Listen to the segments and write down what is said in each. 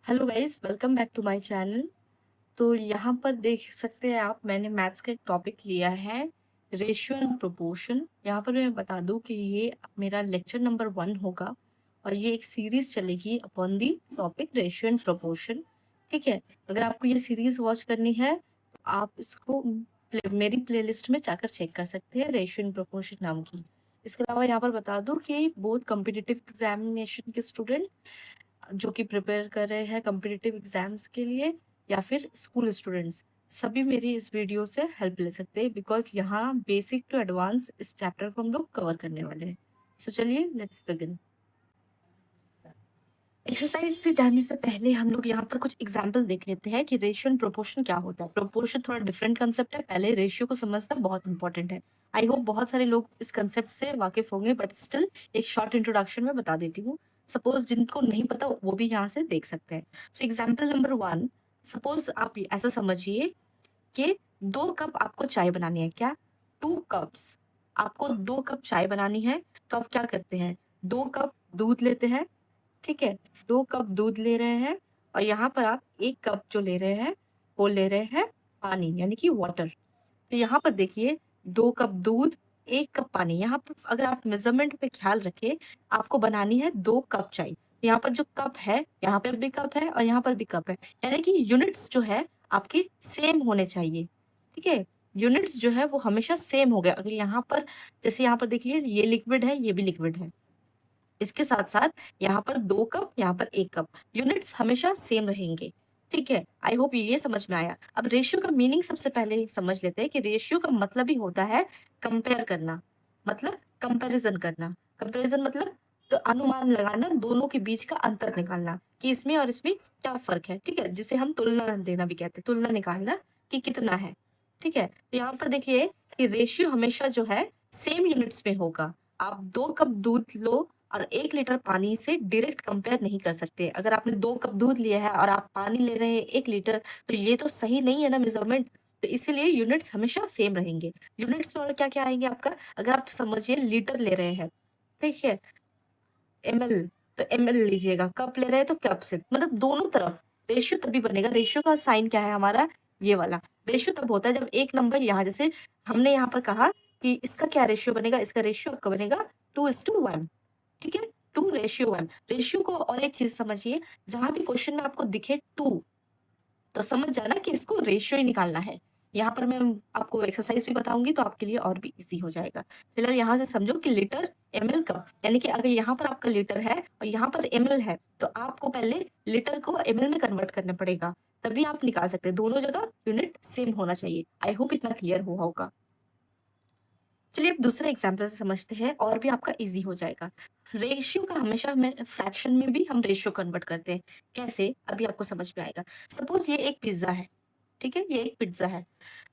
Hello guys, welcome back to my channel. तो यहाँ पर देख सकते हैं आप, मैंने मैथ्स का एक टॉपिक लिया है, रेशियो एंड प्रोपोर्शन। यहाँ पर मैं बता दूँ कि ये मेरा लेक्चर नंबर 1 होगा और ये एक सीरीज चलेगी upon the topic ratio and proportion. ठीक है, अगर आपको ये सीरीज वॉच करनी है तो आप इसको मेरी प्लेलिस्ट में जाकर चेक कर सकते हैं, रेशियो एंड प्रोपोर्शन नाम की। इसके अलावा यहाँ पर बता दूँ कि बहुत कॉम्पिटिटिव एग्जामिनेशन के स्टूडेंट जो कि प्रिपेयर कर रहे हैं कॉम्पिटिटिव एग्जाम्स के लिए, या फिर स्कूल स्टूडेंट्स, सभी मेरी इस वीडियो से हेल्प ले सकते हैं, बिकॉज यहाँ बेसिक टू एडवांस इस चैप्टर को हम लोग कवर करने वाले हैं। सो चलिए लेट्स बिगिन। एक्सरसाइज से जाने से पहले हम लोग यहाँ पर कुछ एग्जाम्पल देख लेते हैं कि रेशियो एंड प्रोपोर्शन क्या होता है। प्रोपोर्शन थोड़ा डिफरेंट कंसेप्ट है, पहले रेशियो को समझना बहुत इंपॉर्टेंट है। आई होप बहुत सारे लोग इस कंसेप्ट से वाकिफ होंगे, बट स्टिल एक शॉर्ट इंट्रोडक्शन में बता देती हूँ। सपोज जिनको नहीं पता वो भी यहाँ से देख सकते हैं। सो एग्जाम्पल नंबर 1, सपोज आप ऐसा समझिए कि 2 कप आपको चाय बनानी है। क्या? 2 कप्स। आपको 2 कप चाय बनानी है, तो आप क्या करते हैं? 2 कप दूध लेते हैं। ठीक है, 2 कप दूध ले रहे हैं और यहाँ पर आप 1 कप जो ले रहे हैं वो ले रहे हैं पानी, यानी कि वाटर। तो यहाँ पर देखिए, 2 कप दूध, 1 कप पानी। यहाँ पर अगर आप मेजरमेंट पे ख्याल रखें, आपको बनानी है 2 कप चाय। यहाँ पर जो कप है, यहाँ पर भी कप है और यहाँ पर भी कप है, यानी कि यूनिट्स जो है आपके सेम होने चाहिए। ठीक है, यूनिट्स जो है वो हमेशा सेम हो गया। अगर यहाँ पर, जैसे यहाँ पर देखिए, ये लिक्विड है, ये भी लिक्विड है। इसके साथ साथ यहाँ पर 2 कप, यहाँ पर 1 कप, यूनिट्स हमेशा सेम रहेंगे। ठीक है, आई होप ये समझ में आया। अब रेशियो का मीनिंग सबसे पहले समझ लेते हैं कि रेशियो का मतलब ही होता है कंपेयर करना, मतलब कंपैरिजन करना। कंपैरिजन मतलब तो अनुमान लगाना, दोनों के बीच का अंतर निकालना कि इसमें और इसमें क्या फर्क है। ठीक है, जिसे हम तुलना देना भी कहते हैं, तुलना निकालना कि कितना है। ठीक है, तो यहाँ पर देखिए कि रेशियो हमेशा जो है सेम यूनिट्स में होगा। आप 2 कप दूध लो और 1 लीटर पानी से डायरेक्ट कंपेयर नहीं कर सकते। अगर आपने 2 कप दूध लिया है और आप पानी ले रहे हैं 1 लीटर, तो ये तो सही नहीं है ना मेजरमेंट। तो इसीलिए यूनिट्स हमेशा सेम रहेंगे। यूनिट्स में और क्या-क्या आएंगे आपका, अगर आप समझिए लीटर ले रहे हैं, ठीक है, एमएल, तो एमएल लीजिएगा, कप ले रहे हैं तो कप से, मतलब दोनों तरफ रेशियो तभी बनेगा। रेशियो का साइन क्या है हमारा, ये वाला। रेशियो तब होता है जब एक नंबर यहाँ, जैसे हमने यहाँ पर कहा कि इसका क्या रेशियो बनेगा, इसका रेशियो आपका बनेगा 2:1। ठीक है, 2:1। रेशियो को और एक चीज समझिए, जहां भी क्वेश्चन में आपको दिखे 2, तो समझ जाना कि इसको रेशियो ही निकालना है। यहाँ पर मैं आपको एक्सरसाइज भी बताऊंगी तो आपके लिए और भी इजी हो जाएगा। फिलहाल यहाँ से समझो कि लीटर, एमएल, कप, यानी कि अगर यहाँ पर आपका लीटर है और यहाँ पर एमएल है, तो आपको पहले लीटर को एमएल में कन्वर्ट करना पड़ेगा, तभी आप निकाल सकते हैं। दोनों जगह यूनिट सेम होना चाहिए। आई होप इतना क्लियर हुआ होगा। चलिए अब दूसरे एग्जाम्पल से समझते हैं, और भी आपका इजी हो जाएगा। रेशियो का हमेशा हमें फ्रैक्शन में भी हम रेशियो कन्वर्ट करते हैं। कैसे, अभी आपको समझ में आएगा। सपोज ये एक पिज्जा है, ठीक है, ये एक पिज्जा है।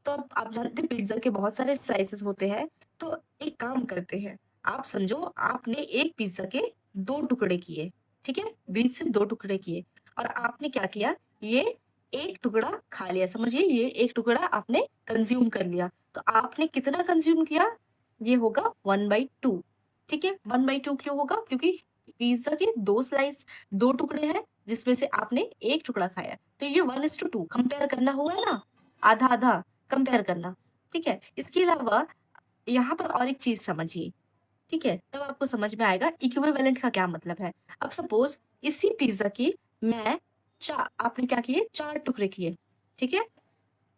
तो अब आप जानते हैं पिज्जा के बहुत सारे स्लाइसेस होते हैं। तो एक काम करते हैं, आप समझो आपने एक पिज्जा के 2 टुकड़े किए, ठीक है, बीच से 2 टुकड़े किए, और आपने क्या किया, ये एक टुकड़ा खा लिया। समझिए ये एक टुकड़ा आपने कंज्यूम कर लिया। तो आपने कितना कंज्यूम किया, ये होगा 1/2। ठीक है, 1/2 क्यों होगा, क्योंकि पिज्जा के 2 स्लाइस, 2 टुकड़े हैं, जिसमें से आपने एक टुकड़ा खाया। तो ये 1:2 कंपेयर करना हुआ ना, आधा आधा कंपेयर करना। ठीक है, इसके अलावा यहाँ पर और एक चीज समझिए। ठीक है, तब आपको समझ में आएगा इक्विवेलेंट का क्या मतलब है। अब सपोज इसी पिज्जा की मैं आपने क्या किए, 4 टुकड़े किए। ठीक है,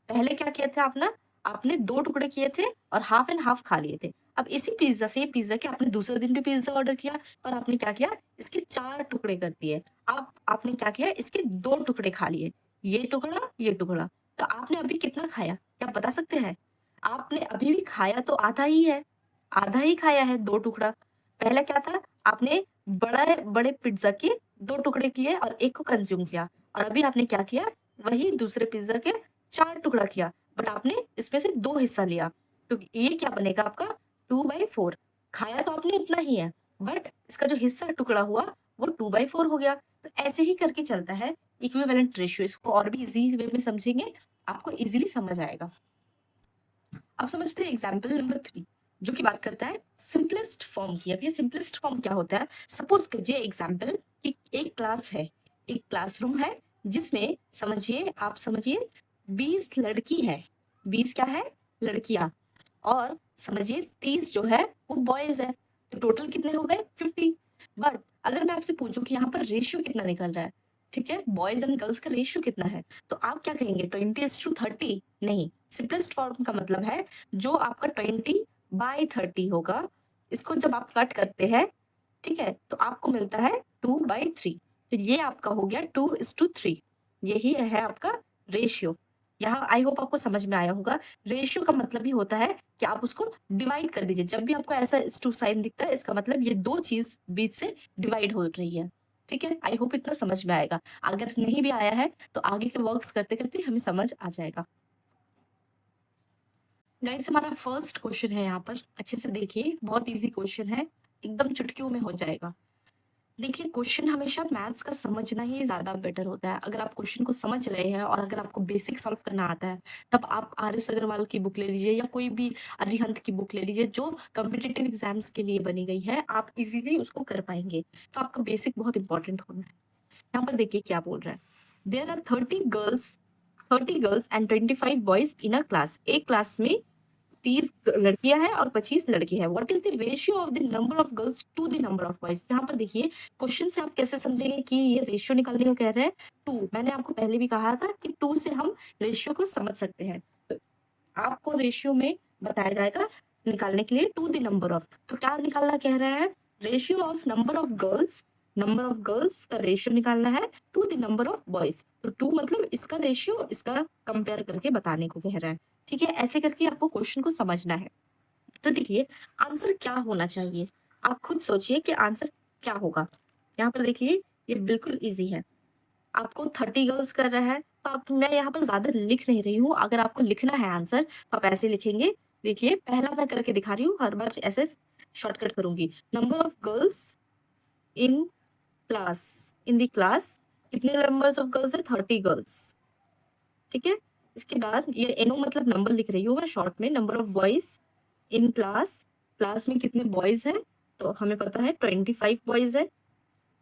पहले क्या किया था आपने, आपने 2 टुकड़े किए थे और हाफ एंड हाफ खा लिए थे। अब इसी पिज्जा से, पिज्जा के आपने दूसरे दिन भी पिज्जा ऑर्डर किया और आपने क्या किया, इसके 4 टुकड़े कर दिए। अब आपने क्या किया, इसके 2 टुकड़े खा लिए, ये टुकड़ा, ये टुकड़ा। तो आपने अभी कितना खाया, क्या बता सकते हैं? आपने अभी भी खाया तो आधा ही है, आधा ही खाया है, 2 टुकड़ा। पहले क्या था, आपने बड़े बड़े पिज्जा के 2 टुकड़े किए और एक को कंज्यूम किया, और अभी आपने क्या किया, वही दूसरे पिज्जा के 4 टुकड़ा किया, बट आपने इसमें से 2 हिस्सा लिया। तो ये क्या बनेगा आपका, 2/4। खाया तो आपने उतना ही है, बट इसका जो हिस्सा टुकड़ा हुआ वो 2/4 हो गया। तो ऐसे ही करके चलता है इक्विवेलेंट रेशियो। इसको और भी इजी वे में समझेंगे, आपको इजीली समझ आएगा। अब समझते हैं एग्जाम्पल नंबर 3, जो की बात करता है सिंपलेस्ट फॉर्म की। अब ये सिंपलेस्ट फॉर्म क्या होता है, सपोज कीजिए एग्जाम्पल कि एक क्लास है, एक क्लासरूम है जिसमें आप समझिए 20 लड़की है, 20 क्या है लड़कियां, और समझिए 30 जो है वो बॉयज है, तो टोटल कितने हो गए 50। बट अगर मैं आपसे पूछूं कि यहाँ पर रेशियो कितना निकल रहा है, ठीक है, बॉयज एंड गर्ल्स का रेशियो कितना है, तो आप क्या कहेंगे 20:30? नहीं, सिंपलेस्ट फॉर्म का मतलब है जो आपका 20/30 होगा, इसको जब आप कट करते हैं, ठीक है, तो आपको मिलता है 2/3। तो ये आपका हो गया 2:3, यही है आपका रेशियो। यहाँ आई होप आपको समझ में आया होगा। रेशियो का मतलब ही होता है कि आप उसको डिवाइड कर दीजिए, जब भी आपको ऐसा टू साइन दिखता है इसका मतलब ये दो चीज बीच से डिवाइड हो रही है, ठीक है। आई होप इतना समझ में आएगा, अगर नहीं भी आया है तो आगे के वर्क्स करते करते हमें समझ आ जाएगा। गाइस हमारा फर्स्ट क्वेश्चन है, यहाँ पर अच्छे से देखिए, बहुत इजी क्वेश्चन है, एकदम चुटकियों में हो जाएगा। देखिए क्वेश्चन हमेशा मैथ्स का समझना ही ज्यादा बेटर होता है। अगर आप क्वेश्चन को समझ रहे हैं और अगर आपको बेसिक सॉल्व करना आता है, तब आप आर.एस. अग्रवाल की बुक ले लीजिए या कोई भी अरिहंत की बुक ले लीजिए जो कॉम्पिटिटिव एग्जाम्स के लिए बनी गई है, आप इजीली उसको कर पाएंगे। तो आपका बेसिक बहुत इंपॉर्टेंट होना है। यहाँ पर देखिए क्या बोल रहा है, there are 30 girls and 25 boys in a class. एक क्लास में 30 लड़कियां हैं और 25 लड़के हैं। What is the ratio of the number of girls to the number of boys. यहाँ पर देखिए क्वेश्चन से आप कैसे समझेंगे कि ये रेशियो निकालने को कह रहे हैं 2। मैंने आपको पहले भी कहा था कि 2 से हम रेशियो को समझ सकते हैं। तो आपको रेशियो में बताया जाएगा निकालने के लिए टू द नंबर ऑफ, तो क्या निकालना कह रहा है, ratio of number of girls का रेशियो निकालना है to the number of boys. तो 2 मतलब इसका रेशियो, इसका कंपेयर करके बताने को कह रहा है, ठीक है। ऐसे करके आपको क्वेश्चन को समझना है। तो देखिए आंसर क्या होना चाहिए, आप खुद सोचिए कि आंसर क्या होगा। यहाँ पर देखिए ये बिल्कुल इजी है, आपको 30 गर्ल्स कर रहा है, तो आप, मैं यहाँ पर ज्यादा लिख नहीं रही हूँ, अगर आपको लिखना है आंसर तो आप ऐसे लिखेंगे। देखिए पहला मैं करके दिखा रही हूँ, हर बार ऐसे शॉर्टकट करूंगी। Number of girls in class, in the class कितने नंबर्स ऑफ गर्ल्स है, 30 गर्ल्स, ठीक है। इसके बाद ये एनो मतलब नंबर लिख रही हूँ मैं शॉर्ट में, number of boys in class, class में कितने बॉयज हैं, तो हमें पता है 25 बॉयज है।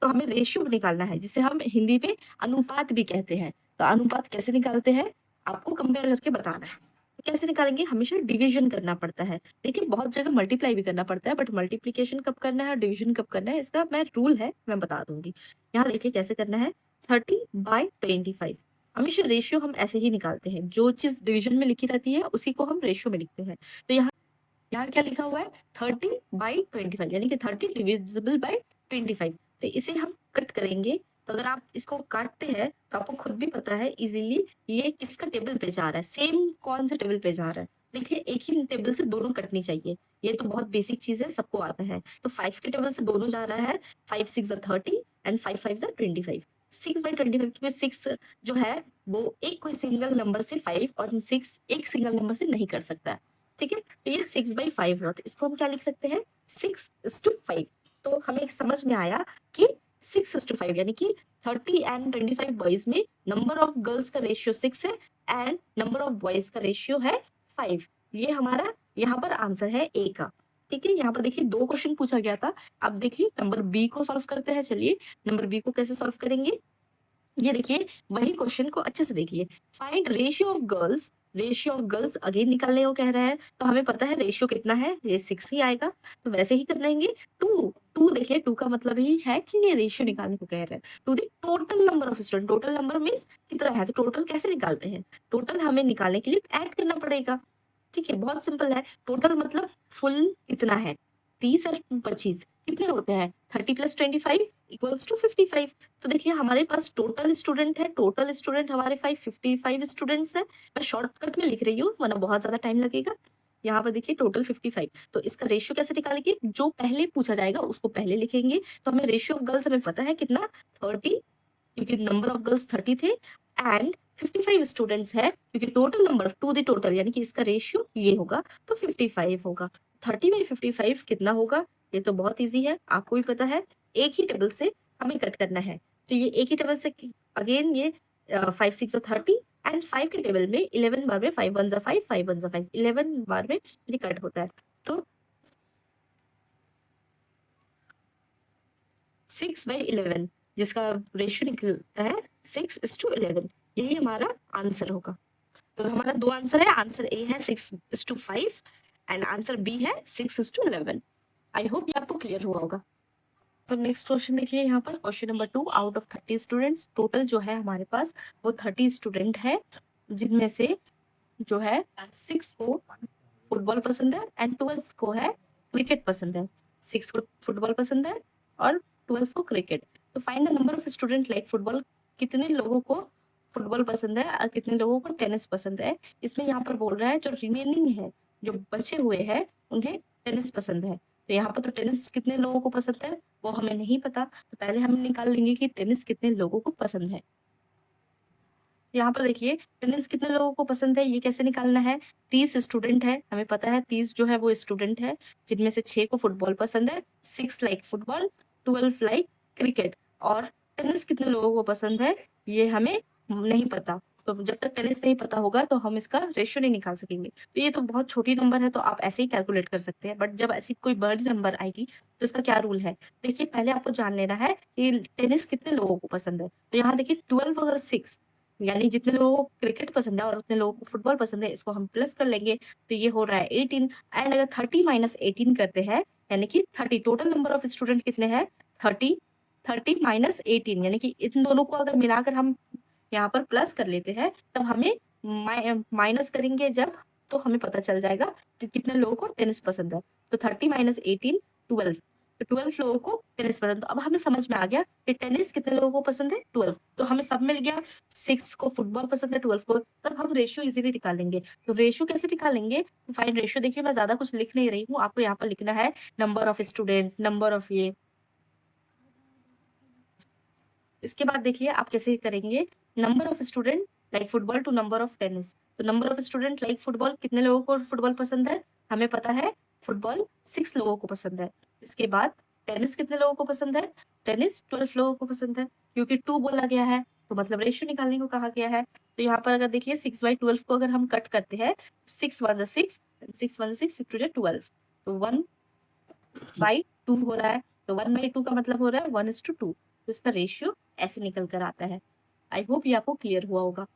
तो हमें रेशियो निकालना है जिसे हम हिंदी में अनुपात भी कहते हैं। तो अनुपात कैसे निकालते हैं, आपको कंपेयर करके बताना है। कैसे निकालेंगे, हमेशा डिवीजन करना पड़ता है। देखिए बहुत जगह मल्टीप्लाई भी करना पड़ता है, बट मल्टीप्लीकेशन कब करना है और डिवीजन कब करना है इसका मैं रूल है, मैं बता दूंगी। यहाँ देखिए कैसे करना है, 30/25। हमेशा रेशियो हम ऐसे ही निकालते हैं, जो चीज डिवीजन में लिखी रहती है उसी को हम रेशियो में लिखते हैं। तो यहाँ क्या लिखा हुआ है, 30/25, यानी कि 30 डिविजिबल बाई 25। तो इसे हम कट करेंगे, तो अगर आप इसको काटते हैं तो आपको खुद भी पता है इजीली ये किसका टेबल पे जा रहा है, सेम कौन सा टेबल पे जा रहा है। देखिए एक ही टेबल से दोनों कटनी चाहिए, ये तो बहुत बेसिक चीज है, सबको आता है। तो 5 के टेबल से दोनों जा रहा है, 5 6 30 एंड 5 5 25। 6/25, क्योंकि 6 जो है वो एक कोई सिंगल नंबर से 5 और 6 एक सिंगल नंबर से नहीं कर सकता है, ठीक है। तो ये 6/5 है, तो इसको हम क्या लिख सकते हैं, 6:5। तो हमें समझ में आया कि 6:5 यानी कि 30 एंड 25 बॉयज में नंबर ऑफ गर्ल्स का रेशियो 6 है एंड नंबर ऑफ बॉयज का रेशियो है 5। ये हमारा यहाँ पर आंसर है ए का, ठीक है। यहाँ पर देखिए 2 क्वेश्चन पूछा गया था। अब देखिए नंबर बी को सॉल्व करते हैं। चलिए नंबर बी को कैसे सॉल्व करेंगे, ये देखिए वही क्वेश्चन को अच्छे से देखिए, find ratio of girls again निकालने को कह रहा है। तो हमें पता है रेशियो कितना है, ये 6 ही आएगा, तो वैसे ही कर लेंगे। 2 देखिए 2 का मतलब ही है कि ये रेशियो निकालने को कह रहा है to the total number of student. Total number means कितना है, तो टोटल कैसे निकालते हैं, टोटल हमें निकालने के लिए ऐड करना पड़ेगा, ठीक है। बहुत सिंपल है, टोटल मतलब फुल कितना है, 30 और 25 कितने होते हैं, 30 + 25 इक्वल्स टू 55। तो देखिए हमारे पास टोटल स्टूडेंट है, टोटल स्टूडेंट हमारे 55 स्टूडेंट्स है। मैं शॉर्टकट में लिख रही हूँ वरना बहुत ज्यादा टाइम लगेगा। यहाँ पर देखिए टोटल 55, तो इसका रेशियो कैसे निकालेंगे, जो पहले पूछा जाएगा उसको पहले लिखेंगे। तो हमें रेशियो ऑफ गर्ल्स हमें पता है कितना, 30, क्योंकि नंबर ऑफ गर्ल्स 30 थे, एंड 55 स्टूडेंट्स है क्योंकि total number two the total, यानी कि इसका रेशियो ये होगा, तो 55 होगा। 30/55 कितना होगा, ये तो बहुत इजी है, आपको भी पता है, एक ही टेबल से हमें कट करना है। तो ये एक ही टेबल से अगेन ये 5 6 30 एंड 5 के टेबल में 11 बार में 5 1 5 5 1 5 11 बार में ये कट होता है। तो 6/11 जिसका रेशियो निकलता है 6:11। यही हमारा आंसर होगा। तो हमारा दो आंसर है, आंसर ए है 6:5 एंड आंसर बी है 6:11। आई होप ये आपको क्लियर हुआ होगा। तो नेक्स्ट क्वेश्चन देखिए यहाँ पर, question number 2, out of 30 students, total जो है हमारे पास वो 30 स्टूडेंट है, जिनमें से जो है 6 को फुटबॉल पसंद है एंड 12 को है क्रिकेट पसंद है। 6 को फुटबॉल पसंद है और 12 को क्रिकेट। तो find the number of student like football, कितने लोगों को फुटबॉल पसंद है और कितने लोगों को टेनिस पसंद है। इसमें यहाँ पर बोल रहा है जो रिमेनिंग है, जो बचे हुए हैं, उन्हें टेनिस पसंद है। तो यहाँ पर तो टेनिस कितने लोगों को पसंद है वो हमें नहीं पता, तो पहले हम निकाल लेंगे कि टेनिस कितने लोगों को पसंद है। यहाँ पर देखिए टेनिस कितने लोगों को पसंद है, ये कैसे निकालना है। 30 स्टूडेंट है, हमें पता है 30 जो है वो स्टूडेंट है, जिनमें से 6 को फुटबॉल पसंद है, 6 लाइक फुटबॉल, 12 लाइक क्रिकेट। और टेनिस कितने लोगों को पसंद है ये हमें नहीं पता, तो जब तक टेनिस नहीं पता होगा तो हम इसका रेशियो नहीं निकाल सकेंगे। तो ये तो बहुत छोटी नंबर है, तो आप ऐसे ही कैलकुलेट कर सकते हैं, बट जब ऐसी कोई बड़ी नंबर आएगी तो इसका क्या रूल है। देखिए पहले आपको जान लेना है कि टेनिस कितने लोगों को पसंद है। तो यहाँ देखिए 12 अगर 6, यानी जितने लोगों को क्रिकेट पसंद है और उतने लोगों को फुटबॉल पसंद है, इसको हम प्लस कर लेंगे तो ये हो रहा है 18। एंड अगर 30 माइनस 18 करते हैं, यानी कि 30, टोटल नंबर ऑफ स्टूडेंट कितने हैं 30, 30 माइनस 18, यानी कि इन दोनों को अगर मिलाकर हम यहाँ पर प्लस कर लेते हैं, तब हमें माइनस करेंगे जब, तो हमें पता चल जाएगा कि कितने लोगों को टेनिस पसंद है। तो 30 माइनस 18 12, तो 12 लोगों को टेनिस पसंद। तो अब हमें समझ में आ गया कि टेनिस कितने लोगों को पसंद है 12, तो हमें सब मिल गया। 6 को फुटबॉल पसंद है, 12 को, तब हम रेशियो इजीली निकालेंगे। तो रेशियो कैसे निकालेंगे, फाइंड रेशियो। देखिए मैं ज्यादा कुछ लिख नहीं रही हूँ, आपको यहाँ पर लिखना है number of student, number of ये। इसके बाद देखिए आप कैसे करेंगे, number of student like football to number of tennis. तो number of student like football, कितने लोगों को फुटबॉल पसंद है, हमें पता है फुटबॉल 6 लोगों को पसंद है। इसके बाद टेनिस कितने लोगों को पसंद है, टेनिस 12 लोगों को पसंद है, क्योंकि 2 बोला गया है तो मतलब रेशियो निकालने को कहा गया है। तो यहाँ पर अगर देखिए 6/12 को अगर हम कट करते हैं, 6 1 6, 6 1 6 टू 12, तो 1/2 हो रहा है। तो 1/2 का मतलब हो रहा है 1:2, तो इसका रेशियो ऐसे निकल कर आता है। आई होप ये आपको क्लियर हुआ होगा।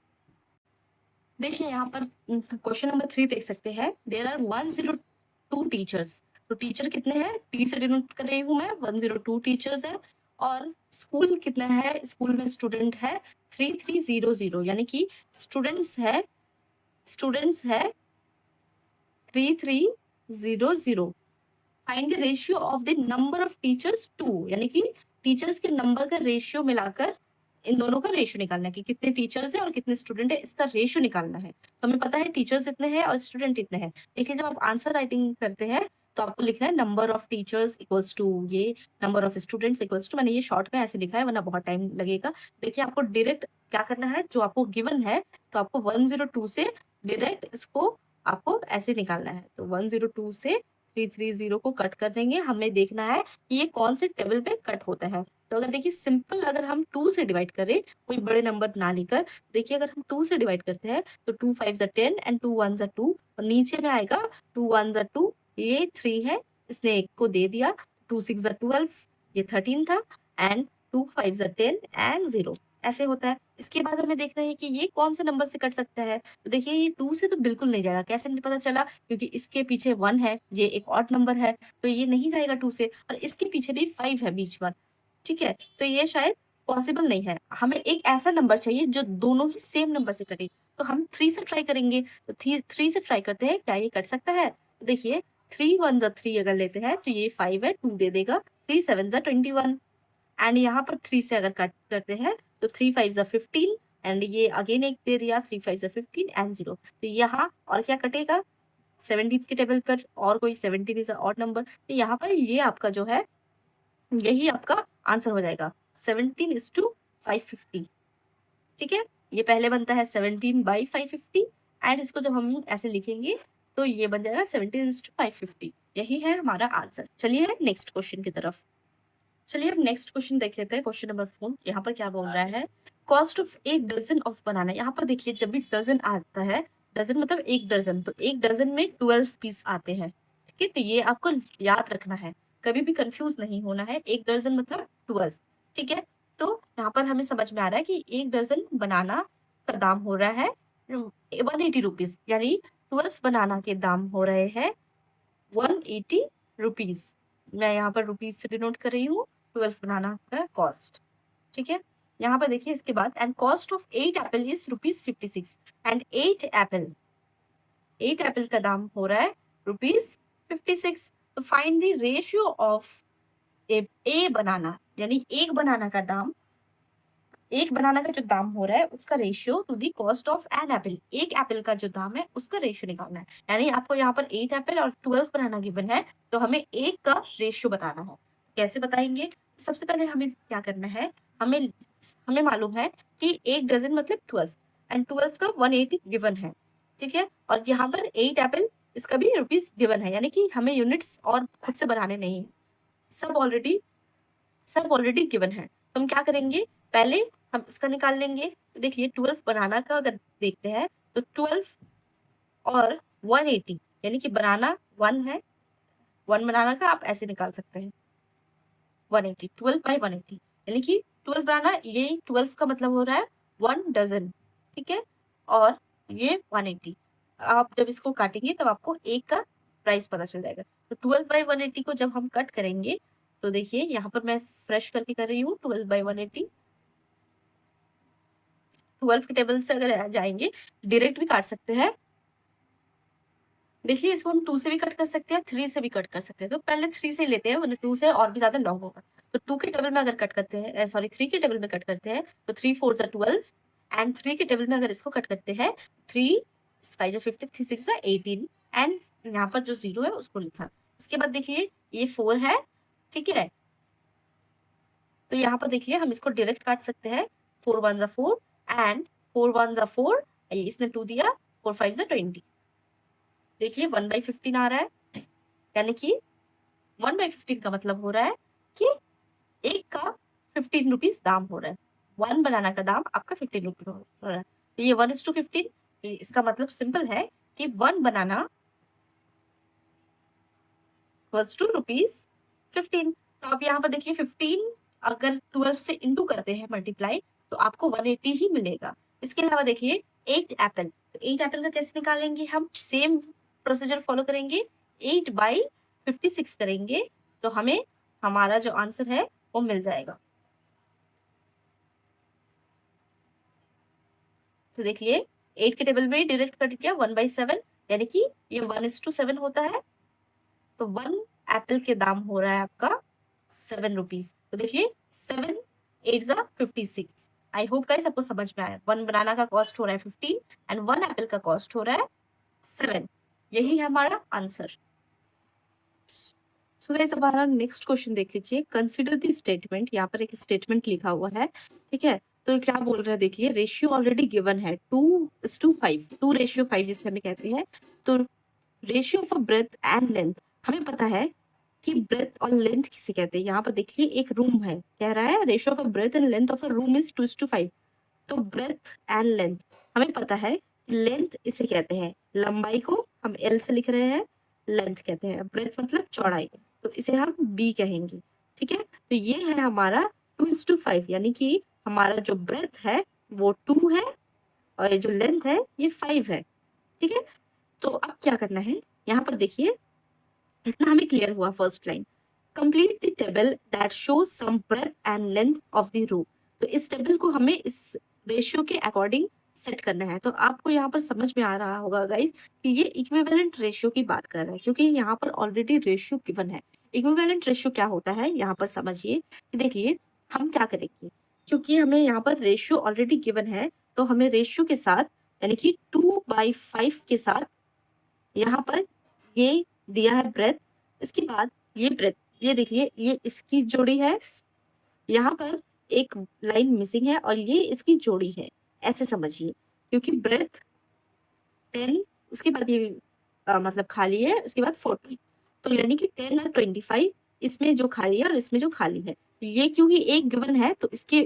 देखिए यहाँ पर क्वेश्चन नंबर 3 देख सकते हैं, देयर आर 102 टीचर्स। तो टीचर कितने हैं, टी से डिनोट कर रही हूँ मैं, 102 टीचर्स है। और स्कूल कितना है, स्कूल में स्टूडेंट है 3300, यानी कि स्टूडेंट्स है 3300। Find the ratio of the number of teachers 2, यानी कि टीचर्स के नंबर का रेशियो मिलाकर इन दोनों का रेशियो निकालना है कि कितने टीचर्स है और कितने स्टूडेंट है, इसका रेशियो निकालना है। तो हमें पता है टीचर्स इतने हैं और स्टूडेंट इतने हैं। देखिए जब आप आंसर राइटिंग करते हैं तो आपको लिखना है number of teachers equals to ये number of students equals to, मैंने ये शॉर्ट में ऐसे लिखा है वरना बहुत टाइम लगेगा। देखिए आपको डायरेक्ट क्या करना है, जो आपको गिवन है तो आपको 102 से डायरेक्ट इसको आपको ऐसे निकालना है। तो 102 से 330 को कट कर देंगे, हमें देखना है कि ये कौन से टेबल पे कट होता है। तो अगर देखिए सिंपल अगर हम 2 से डिवाइड करें, कोई बड़े नंबर ना लेकर, देखिए अगर हम 2 से डिवाइड करते हैं तो 2 5 10 एंड 2 1 2, और नीचे में आएगा 2 1 2, ये 3 है, इसने 1 को दे दिया, 2 6 12, ये 13 था, एंड 2 5 10 एंड 0, ऐसे होता है। इसके बाद हमें देखना है कि ये कौन से नंबर से कट सकता है। तो देखिए ये 2 से तो बिल्कुल नहीं जाएगा, कैसे नहीं पता चला, क्योंकि इसके पीछे 1 है, ये एक ऑड नंबर है, तो ये नहीं जाएगा 2 से, और इसके पीछे भी 5 है बीच में, ठीक है, तो ये शायद पॉसिबल नहीं है। हमें एक ऐसा नंबर चाहिए जो दोनों ही सेम नंबर से कटे, तो हम 3 से ट्राई करेंगे। तो 3 से ट्राई करते हैं, क्या ये कट सकता है। तो देखिए 3 1 3 अगर लेते हैं तो ये 5 है, 2 दे देगा, 3 7 21, एंड यहाँ पर 3 से अगर कट करते हैं तो 3 5 15, एंड ये अगेन एक दे दिया, 3 5 15 एंड 0। तो यहाँ और क्या कटेगा, 17 के टेबल पर और कोई 17 इज ऑड नंबर, तो यहाँ पर ये आपका जो है यही आपका आंसर हो जाएगा 17:550, ठीक है। ये पहले बनता है 17/550, एंड इसको जब हम ऐसे लिखेंगे तो ये बन जाएगा 17:550, यही है हमारा आंसर। चलिए नेक्स्ट क्वेश्चन की तरफ। चलिए अब नेक्स्ट क्वेश्चन देख लेते हैं, क्वेश्चन नंबर 4। यहाँ पर क्या बोल रहा है, कॉस्ट ऑफ एक डजन ऑफ बनाना। यहाँ पर देखिए जब भी डजन आता है, डजन मतलब एक डजन, तो एक डजन में 12 पीस आते हैं, ठीक है, तो ये आपको याद रखना है, कभी भी कंफ्यूज नहीं होना है। एक दर्जन मतलब 12, ठीक है। तो यहाँ पर हमें समझ में आ रहा है कि 1 डज़न बनाना का दाम हो रहा है 180 रुपीज़, यानी 12 बनाना के दाम हो रहे हैं 180 रुपीज़। मैं यहाँ पर रुपीज़ से डिनोट कर रही हूँ 12 बनाना का कॉस्ट, ठीक है? यहाँ पर देखिए इसके बाद and cost of 8 Apple is ₹56 and 8 Apple का दाम हो रहा है ₹56। तो फाइंड द रेशियो ऑफ ए बनाना, यानी एक बनाना का जो दाम हो रहा है उसका ratio to the cost of an apple, एक एप्पल का जो दाम है उसका रेशियो निकालना है। यानी आपको यहाँ पर 8 एप्पल और 12 बनाना गिवन है, तो हमें एक का रेशियो बताना है। कैसे बताएंगे? सबसे पहले हमें क्या करना है, हमें मालूम है कि 1 डजन मतलब 12 एंड 12 का 180 गिवन है, ठीक है? और यहाँ पर 8 एप्पल इसका भी रुपीज गिवन है, यानी कि हमें यूनिट्स और खुद से बनाने नहीं है, सब ऑलरेडी गिवन है। तो हम क्या करेंगे, पहले हम इसका निकाल लेंगे। तो देखिए 12 बनाना का अगर देखते हैं तो 12 और 180, यानी कि बनाना 1 है, 1 बनाना का आप ऐसे निकाल सकते हैं 180, 12 बाई 180, यानी कि 12 बनाना, ये 12 का मतलब हो रहा है 1 डजन, ठीक है? और ये 180, आप जब इसको काटेंगे तब आपको एक का प्राइस पता चल जाएगा। तो 12 बाई 180 को जब हम कट करेंगे तो देखिए यहाँ पर मैं फ्रेश करके कर रही हूँ 12 बाई 180। 12 के टेबल से अगर जाएंगे डायरेक्ट भी काट सकते हैं। देखिए इसको हम 2 से भी कट कर सकते हैं, 3 से भी कट कर सकते हैं। तो पहले 3 से लेते हैं वरना 2 से और भी ज्यादा लॉन्ग होगा। तो 2 के टेबल में अगर कट करते हैं, सॉरी 3 के टेबल में कट करते हैं तो 3 4 जा 12 एंड 3 के टेबल में अगर इसको कट करते हैं 3 5 जा 50 3 6 जा 18 एंड यहाँ पर जो 0 है उसको लिखा। इसके बाद देखिए ये 4 है, ठीक है? तो यहाँ पर देखिए हम इसको डायरेक्ट काट सकते हैं, 4 1 जा 4 एंड 4 1 जा 4, इसने 2 दिया, 4 5 जा 20। देखिए 1/15 आ रहा है, यानी कि 1/15 का मतलब हो रहा है कि एक का 15 रुपीज दाम हो रहा है। 1 बनाना का दाम आपका 15 रुपीज हो रहा है। तो ये 1:15, इसका मतलब सिंपल है कि 1 बनाना इक्वल्स टू ₹15। तो आप यहाँ पर देखिए 15 अगर 12 से इंटू करते हैं मल्टीप्लाई तो आपको 180 ही मिलेगा। इसके अलावा देखिए 8 एप्पल, तो 8 एप्पल का कैसे निकालेंगे, हम सेम प्रोसीजर फॉलो करेंगे, 8/56 करेंगे तो हमें हमारा जो आंसर है वो मिल जाएगा। तो देखिए 8 के टेबल में डायरेक्ट कट किया 1/7, यानी कि ये 1:7 होता है। तो 1 एप्पल के दाम हो रहा है आपका 7 रुपीज। तो देखिए 7 8 जा 56। आई होप गाइस आपको समझ में आया। 1 बनाना का कॉस्ट हो रहा है 15 एंड 1 एप्पल का कॉस्ट हो रहा है 7। यही है हमारा आंसर। सो गाइस हमारा नेक्स्ट क्वेश्चन देख लीजिए, कंसीडर द स्टेटमेंट। यहाँ पर एक स्टेटमेंट लिखा हुआ है, ठीक है? तो क्या बोल रहा है देखिए, रेशियो ऑलरेडी गिवन है 2:5, 2:5 जिसे हमें कहते हैं। तो ratio of breadth and length, हमें पता है कि ब्रेथ और लेंथ किसे कहते हैं। यहाँ पर देखिए एक रूम है, कह रहा है ratio of breadth and length of a room is 2:5। तो ब्रेथ एंड लेंथ हमें पता है, लेंथ इसे कहते हैं, लंबाई को हम एल से लिख रहे हैं, लेंथ कहते हैं, ब्रेथ मतलब चौड़ाई, तो इसे हम बी कहेंगे, ठीक है? तो ये है हमारा 2:5, यानी कि हमारा जो ब्रेथ है वो 2 है और ये जो लेंथ है ये 5 है, ठीक है? तो अब क्या करना है, यहाँ पर देखिए इतना हमें क्लियर हुआ। First line, complete the table that shows some breadth and length of the room. तो इस टेबल को हमें इस रेशियो के अकॉर्डिंग सेट करना है। तो आपको यहाँ पर समझ में आ रहा होगा गाइस कि ये इक्विवेलेंट रेशियो की बात कर रहा है, क्योंकि यहाँ पर ऑलरेडी रेशियो गिवन है। इक्विवेलेंट रेशियो क्या होता है, यहाँ पर समझिए कि देखिए हम क्या करेंगे, क्योंकि हमें यहाँ पर रेशियो ऑलरेडी गिवन है तो हमें रेशियो के साथ यानी कि 2/5 के साथ यहाँ पर ये दिया है ब्रेथ, इसके बाद ये ब्रेथ, ये देखिए ये इसकी जोड़ी है, यहाँ पर एक लाइन मिसिंग है और ये इसकी जोड़ी है, ऐसे समझिए, क्योंकि ब्रेथ 10, उसके बाद ये मतलब खाली है, उसके बाद 40, तो यानी कि 10 और 25 इसमें जो खाली है और इसमें जो खाली है। ये क्योंकि एक गिवन है तो इसके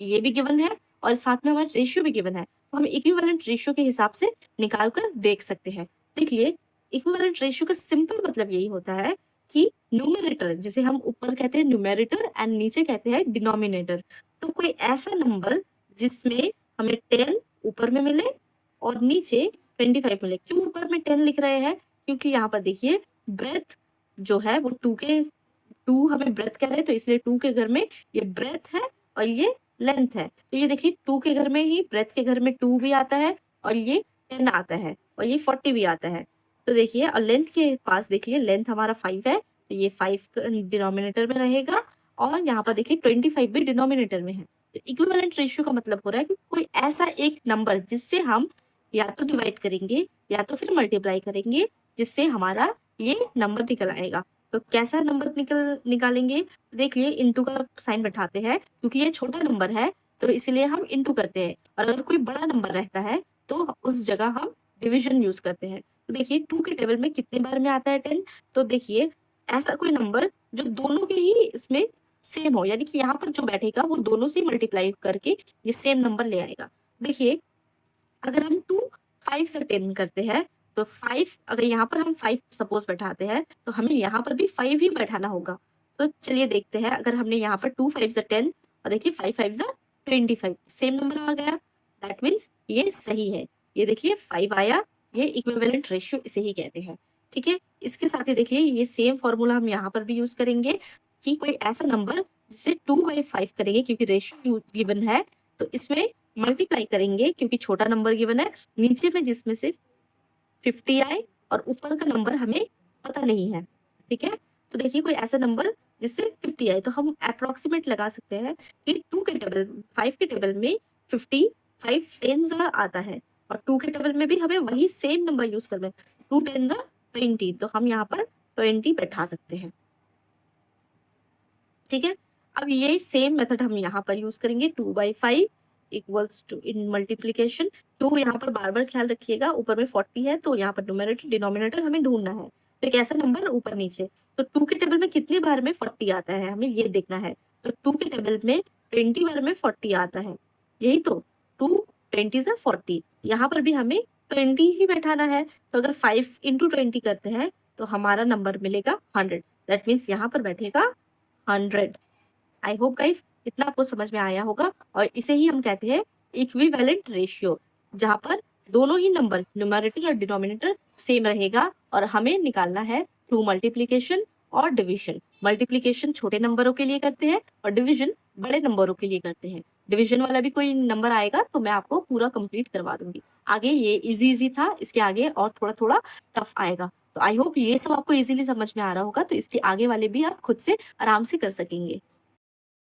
ये भी गिवन है और साथ में हमारा रेशियो भी गिवन है, तो हम इक्विवेलेंट रेशियो के हिसाब से निकाल कर देख सकते हैं। देखिए इक्विवेलेंट रेशियो का सिंपल मतलब यही होता है कि न्यूमरेटर, जिसे हम ऊपर कहते हैं न्यूमरेटर एंड नीचे कहते हैं डिनोमिनेटर, तो कोई ऐसा नंबर जिसमें हमें 10 ऊपर में मिले और नीचे 25 मिले। क्यों ऊपर में 10 लिख रहे हैं? क्योंकि यहाँ पर देखिए ब्रेथ जो है वो 2 हमें ब्रेथ कह रहे हैं, तो इसलिए 2 के घर में ये ब्रेथ है और ये लेंथ है। तो ये देखिए 2 के घर में ही ब्रेथ के घर में 2 भी आता है और ये 10 आता है और ये 40 भी आता है। तो देखिए और लेंथ के पास देखिए लेंथ हमारा 5 है, तो ये 5 डिनोमिनेटर में रहेगा और यहाँ पर देखिए 25 भी डिनोमिनेटर में है। तो इक्विवेलेंट रेशियो का मतलब हो रहा है कि कोई ऐसा एक नंबर जिससे हम या तो डिवाइड करेंगे या तो फिर मल्टीप्लाई करेंगे, जिससे हमारा ये नंबर निकल आएगा। तो कैसा नंबर निकालेंगे? देखिए इंटू का साइन बैठाते हैं, क्योंकि ये छोटा नंबर है तो इसलिए हम इंटू करते हैं, और अगर कोई बड़ा नंबर रहता है तो उस जगह हम डिवीजन यूज करते हैं। तो देखिए 2 के टेबल में कितने बार में आता है 10? तो देखिए ऐसा कोई नंबर जो दोनों के ही इसमें सेम हो, यानी कि यहाँ पर जो बैठेगा वो दोनों से मल्टीप्लाई करके ये सेम नंबर ले आएगा। देखिए अगर हम 2 5 से 10 करते हैं तो 5, अगर यहाँ पर हम 5 सपोज बैठाते हैं तो हमें यहाँ पर भी 5 ही बैठाना होगा। तो चलिए देखते हैं, अगर हमने यहाँ पर 2 5 से 10 और देखिए 5 5 से 25 सेम नंबर आ गया, दैट मीन्स ये सही है। ये देखिए 5 आया, ये इक्विवेलेंट रेशियो इसे ही कहते हैं। ठीक है, इसके साथ ही देखिए ये सेम फॉर्मूला हम यहाँ पर भी यूज करेंगे कि कोई ऐसा नंबर जिसे 2/5 करेंगे, क्योंकि रेशियो गिवन है तो इसमें मल्टीप्लाई करेंगे क्योंकि छोटा नंबर गिवन है, नीचे में जिसमें से 50 आए और ऊपर का नंबर हमें पता नहीं है। ठीक है, तो देखिए कोई ऐसा नंबर जिससे 50 आए तो हम अप्रोक्सीमेट लगा सकते हैं कि 5 के टेबल में 55 टेंस आता है और 2 के टेबल में भी हमें वही सेम नंबर यूज करना है, 2 टेंस 20, तो हम यहाँ पर 20 बैठा सकते हैं। ठीक है, अब यही सेम मेथड हम यहाँ पर यूज करेंगे, 2/5 इक्वल्स टू इन मल्टीप्लीकेशन 2, यहाँ पर बार बार ख्याल रखिएगा ऊपर में 40 है तो यहाँ पर न्यूमरेटर डिनोमिनेटर हमें ढूंढना है। तो एक ऐसा नंबर ऊपर नीचे, तो 2 के टेबल में कितनी बार में 40 आता है हमें ये देखना है। तो 2 के टेबल में 20 बार में 40 आता है, यही तो 2 20 से 40, यहाँ पर भी हमें 20 ही बैठाना है। तो अगर 5 इंटू 20 करते हैं तो हमारा नंबर मिलेगा 100, दैट मीन्स यहाँ पर बैठेगा 100। आई होप गाइस इतना आपको समझ में आया होगा, और इसे ही हम कहते हैं इक्विवेलेंट रेशियो, जहां पर दोनों ही नंबर न्यूमरेटर और डिनोमिनेटर सेम रहेगा और हमें निकालना है थ्रू मल्टीप्लीकेशन और डिवीजन। मल्टीप्लीकेशन छोटे नंबरों के लिए करते हैं और डिवीजन बड़े नंबरों के लिए करते हैं। डिवीजन वाला भी कोई नंबर आएगा तो मैं आपको पूरा कंप्लीट करवा दूंगी। आगे ये इजी था, इसके आगे और थोड़ा थोड़ा टफ आएगा। तो आई होप ये सब आपको इजीली समझ में आ रहा होगा, तो इसके आगे वाले भी आप खुद से आराम से कर सकेंगे।